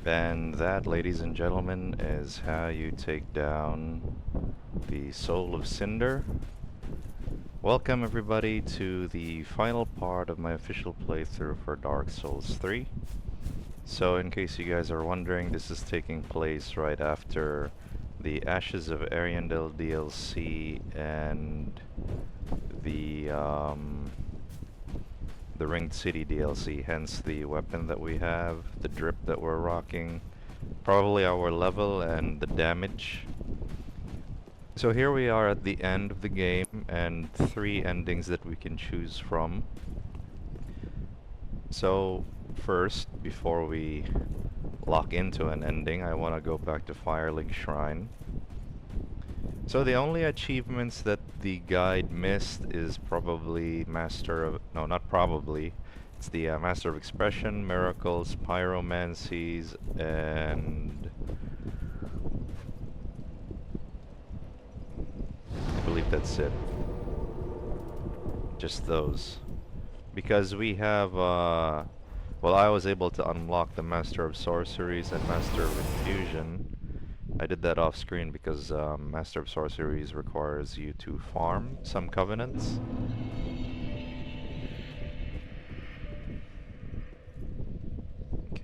And that, ladies and gentlemen, is how you take down the soul of Cinder. Welcome everybody to the final part of my official playthrough for Dark Souls 3. So in case you guys are wondering, this is taking place right after the Ashes of Ariandel DLC and the Ringed City DLC, hence the weapon that we have, the drip that we're rocking, probably our level and the damage. So here we are at the end of the game and 3 endings that we can choose from. So first, before we lock into an ending, I want to go back to Firelink Shrine. So the only achievements that the guide missed is probably Master of... no, not probably. It's the Master of Expression, Miracles, Pyromancies, and... I believe that's it. Just those. Because we have, well, I was able to unlock the Master of Sorceries and Master of Infusion. I did that off screen because Master of Sorceries requires you to farm some covenants.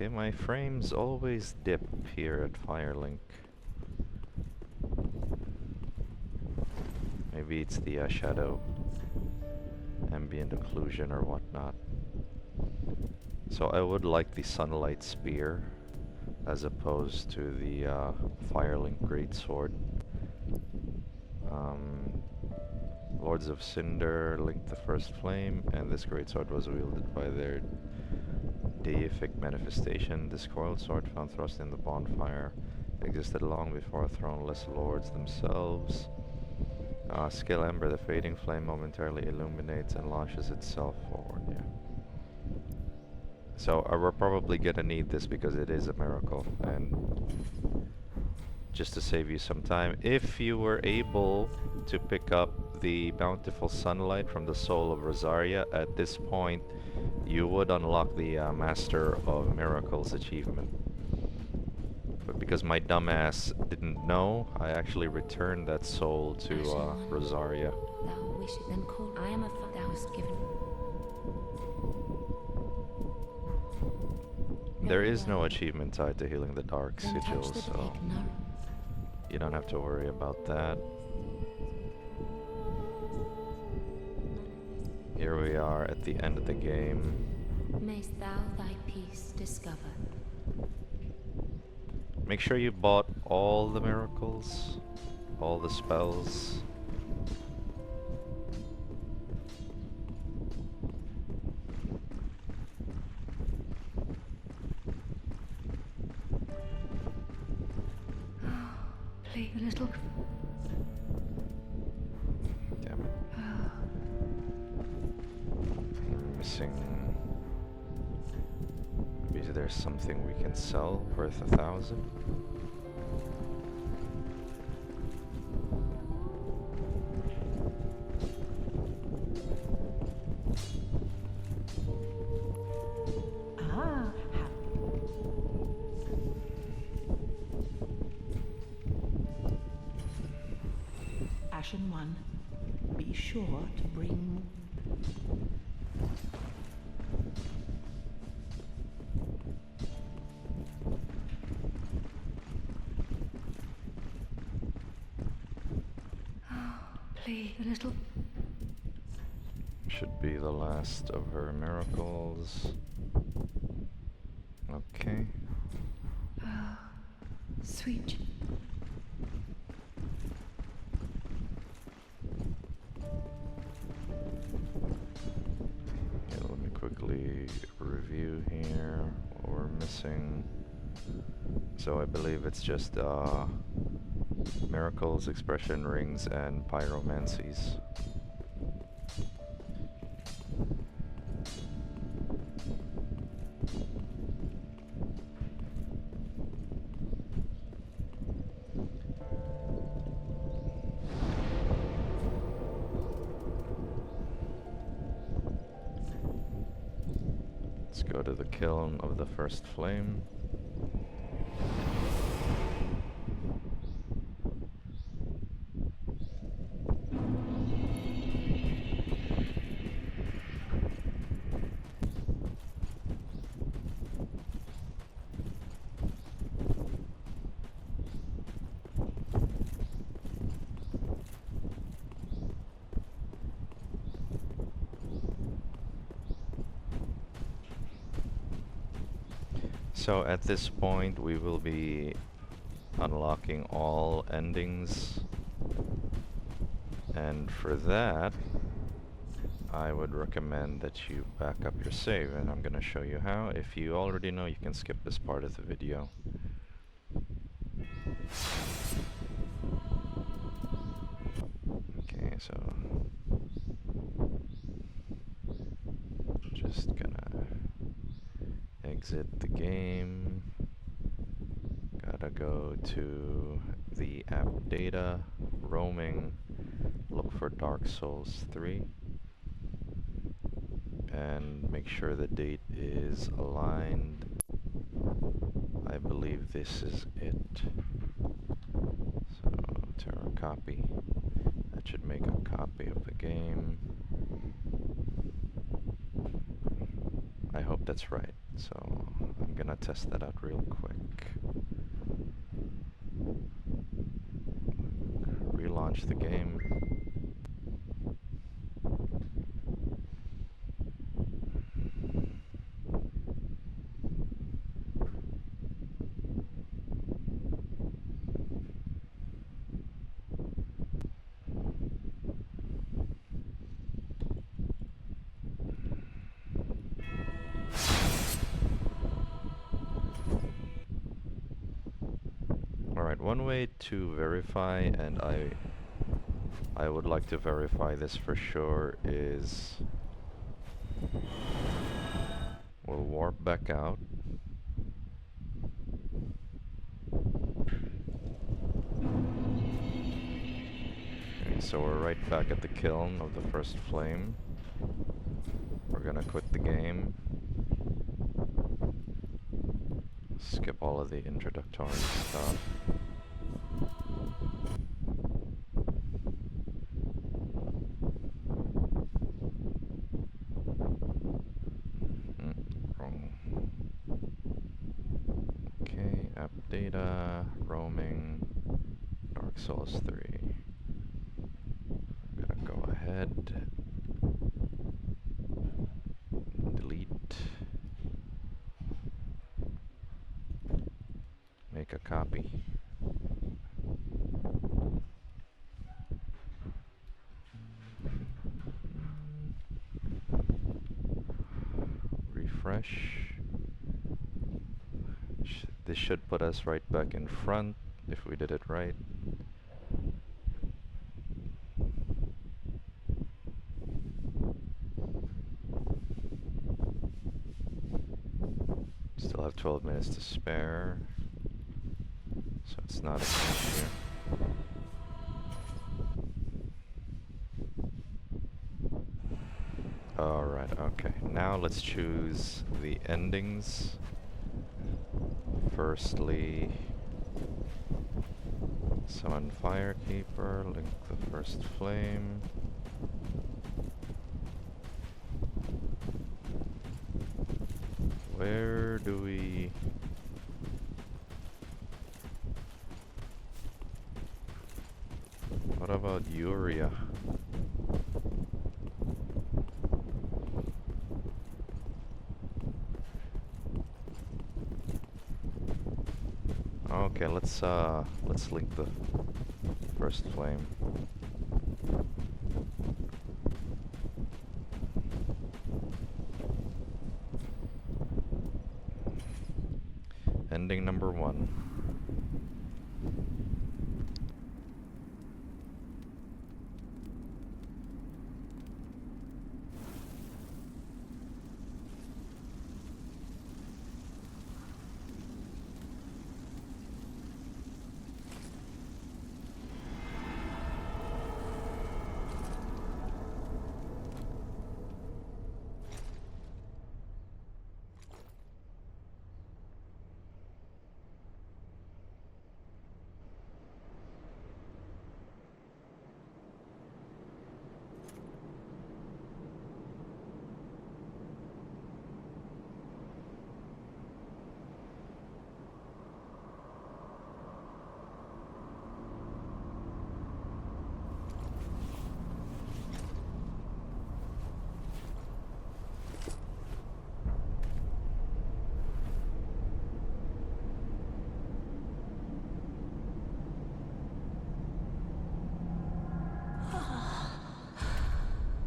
Okay, my frames always dip here at Firelink. Maybe it's the shadow, ambient occlusion or whatnot. So I would like the sunlight spear as opposed to the Firelink greatsword. Lords of Cinder linked the first flame, and this greatsword was wielded by their deific manifestation. This coiled sword found thrust in the bonfire existed long before throneless lords themselves. Skill Ember, the fading flame momentarily illuminates and launches itself forward. Yeah. So we're probably gonna need this because it is a miracle, and just to save you some time, if you were able to pick up the bountiful sunlight from the soul of Rosaria at this point, you would unlock the Master of Miracles achievement. But because my dumbass didn't know, I actually returned that soul to Rosaria. Thou wishest them call. I am a thou hast given. There is no achievement tied to healing the dark sigils, so you don't have to worry about that. Here we are at the end of the game. Mayst thou thy peace discover. Make sure you bought all the miracles, all the spells. Play a little. Damn it. I'm missing. Maybe there's something we can sell worth 1,000. Ashen one, be sure to bring. Play a little. Should be the last of her miracles. Okay. Sweet. Yeah, let me quickly review here what we're missing. So I believe it's just miracles, expression rings, and pyromancies. Let's go to the kiln of the first flame. So at this point we will be unlocking all endings, and for that I would recommend that you back up your save, and I'm gonna show you how. If you already know, you can skip this part of the video. Okay, so just gonna exit the game. Gotta go to the app data, roaming, look for Dark Souls 3, and make sure the date is aligned. I believe this is it. So, Terra copy. That should make a copy of the game. I hope that's right. So I'm gonna test that out real quick. Relaunch the game. Alright, one way to verify, and I would like to verify this for sure, is we'll warp back out. Okay, so we're right back at the kiln of the first flame. We're gonna quit the game. Skip all of the introductory stuff. Wrong. Okay, app data, roaming, Dark Souls 3. I'm gonna go ahead, delete, make a copy. Refresh. This should put us right back in front if we did it right. Still have 12 minutes to spare, so it's not an issue. Alright, okay. Now let's choose the endings. Firstly, summon Firekeeper, link the first flame. Where do we... What about Uria? Okay, let's link the first flame. Ending number 1.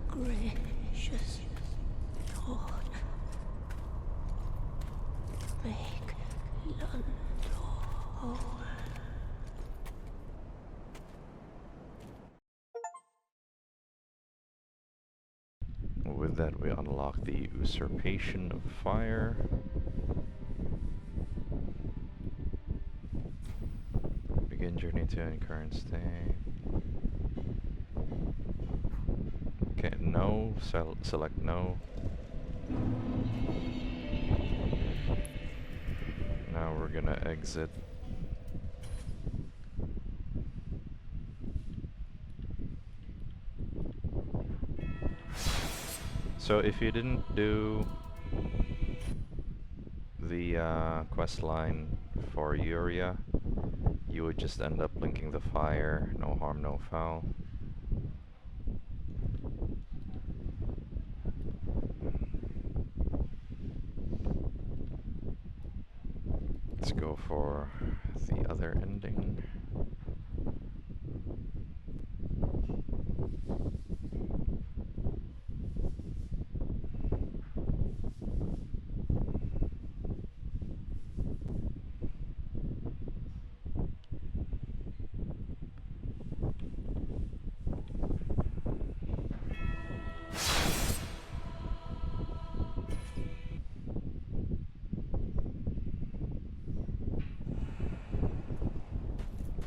Gracious Lord, make London whole. With that, we unlock the Usurpation of Fire. Begin journey to any current state. Okay, no. Select no. Now we're gonna exit. So if you didn't do the quest line for Uria, you would just end up linking the fire, no harm, no foul. Let's go for the other ending.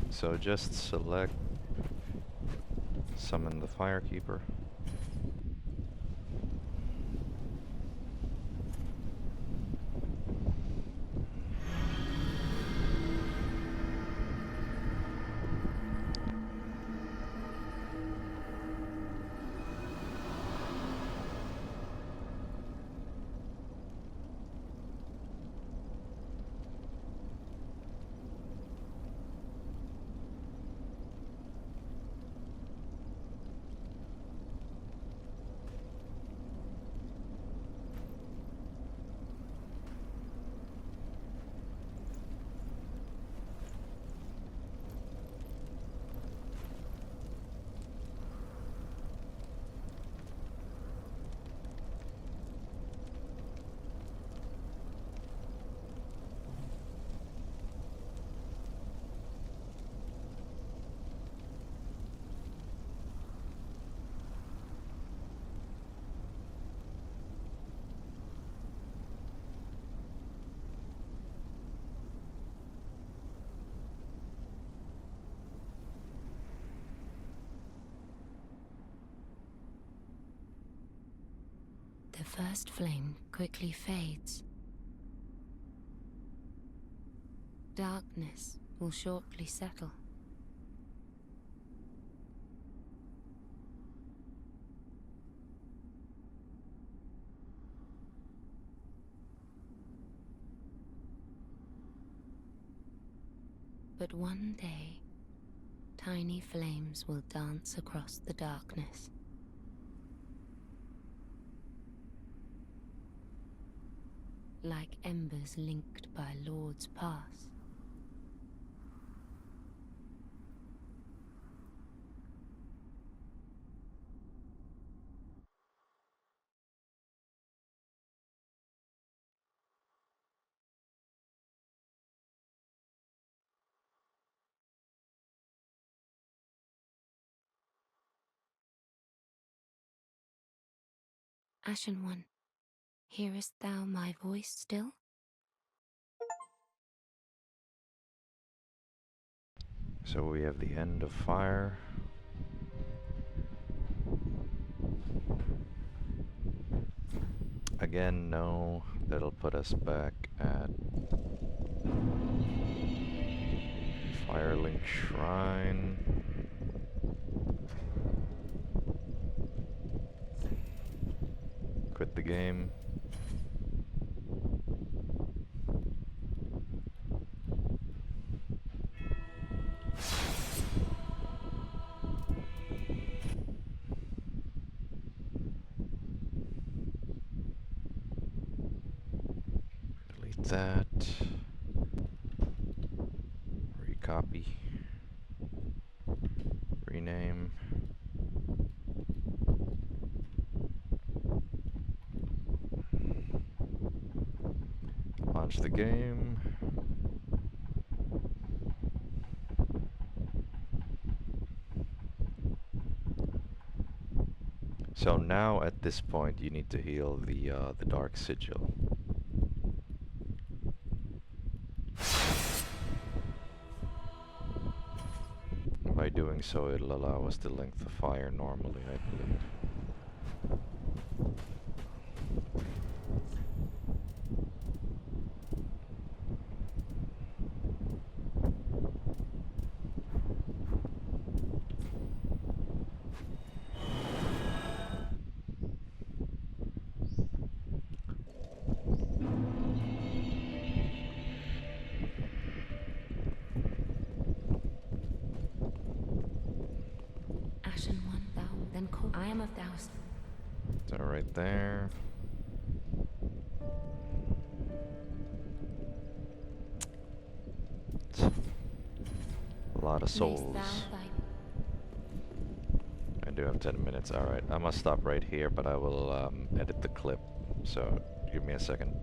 So just select summon the Firekeeper. The first flame quickly fades. Darkness will shortly settle. But one day, tiny flames will dance across the darkness. Like embers linked by Lord's pass. Ashen One, hearest thou my voice still? So we have the end of fire. Again, no, that'll put us back at Firelink Shrine. Quit the game. Delete that. Recopy. Rename. Launch the game. So now at this point you need to heal the Dark Sigil. By doing so it'll allow us to link the fire normally, I believe. am of thous. So right there. A lot of Mayst souls. thou thy I do have 10 minutes. Alright, I must stop right here, but I will edit the clip. So give me a second.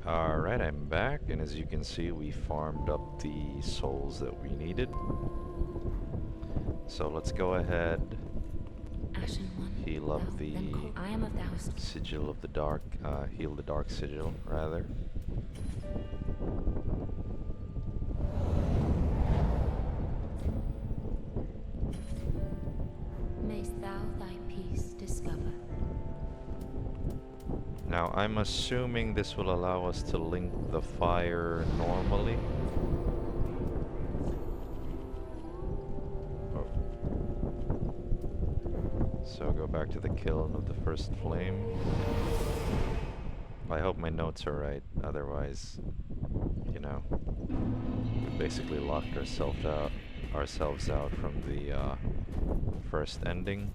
Alright, I'm back, and as you can see, we farmed up the souls that we needed. So let's go ahead, ashen one. heal up thou, the then call I am of thous. sigil of the dark, heal the dark sigil, rather. Mayst thou thy peace discover. Now, I'm assuming this will allow us to link the fire normally. Oh. So go back to the kiln of the first flame. I hope my notes are right, otherwise, you know, we basically locked ourselves out from the first ending.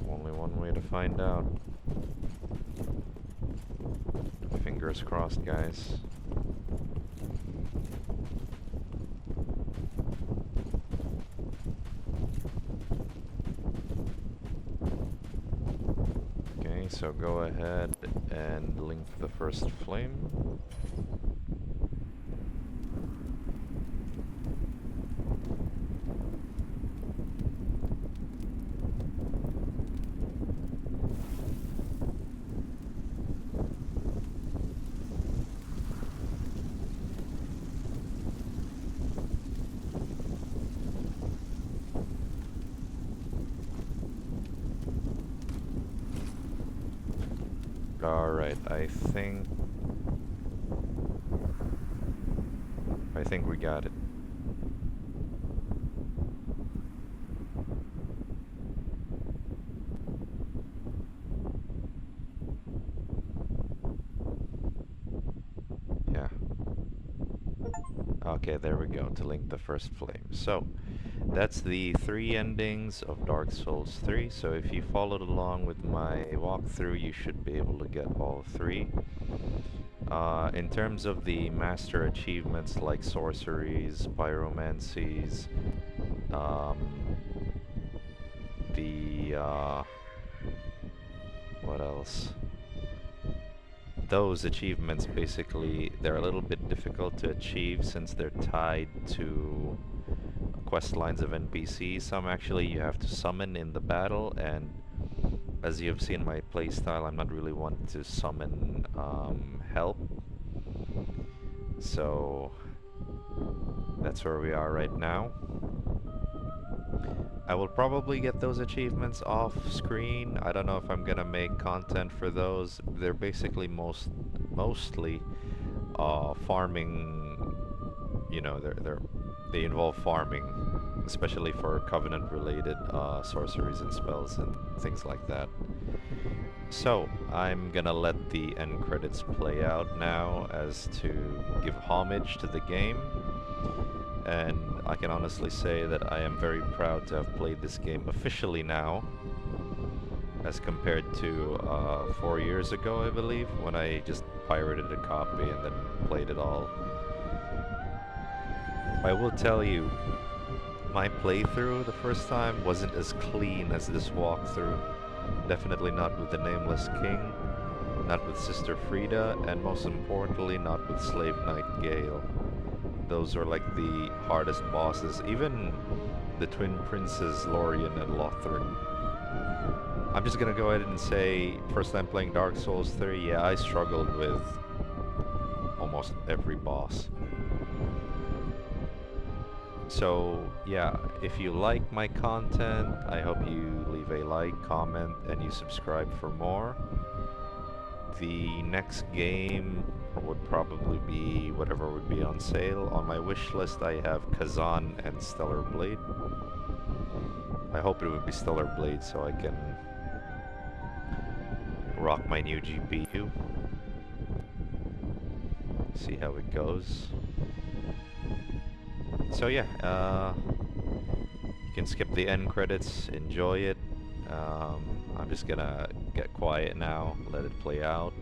Only one way to find out. Fingers crossed, guys. Okay, so go ahead and link the first flame. Alright, I think we got it. Yeah. Okay, there we go, to link the first flame. So, that's the 3 endings of Dark Souls 3. So if you followed along with my walkthrough, you should be able to get all 3. In terms of the master achievements like sorceries, pyromancies, what else? Those achievements, basically, they're a little bit difficult to achieve since they're tied to quest lines of NPCs. Some actually you have to summon in the battle, and as you have seen my playstyle, I'm not really one to summon help. So that's where we are right now. I will probably get those achievements off screen. I don't know if I'm gonna make content for those. They're basically mostly farming. You know, they involve farming, especially for covenant-related sorceries and spells and things like that. So I'm gonna let the end credits play out now as to give homage to the game. And I can honestly say that I am very proud to have played this game officially now, as compared to 4 years ago, I believe, when I just pirated a copy and then played it all. I will tell you, my playthrough the first time wasn't as clean as this walkthrough. Definitely not with the Nameless King, not with Sister Frida, and most importantly, not with Slave Knight Gale. Those are like the hardest bosses. Even the twin princes, Lorien and Lothric. I'm just gonna go ahead and say, first time playing Dark Souls 3, yeah, I struggled with almost every boss. So, yeah, if you like my content, I hope you leave a like, comment, and you subscribe for more. The next game would probably be whatever would be on sale. On my wish list, I have Kazan and Stellar Blade. I hope it would be Stellar Blade so I can rock my new GPU. See how it goes. So yeah, you can skip the end credits, enjoy it. I'm just gonna get quiet now, let it play out.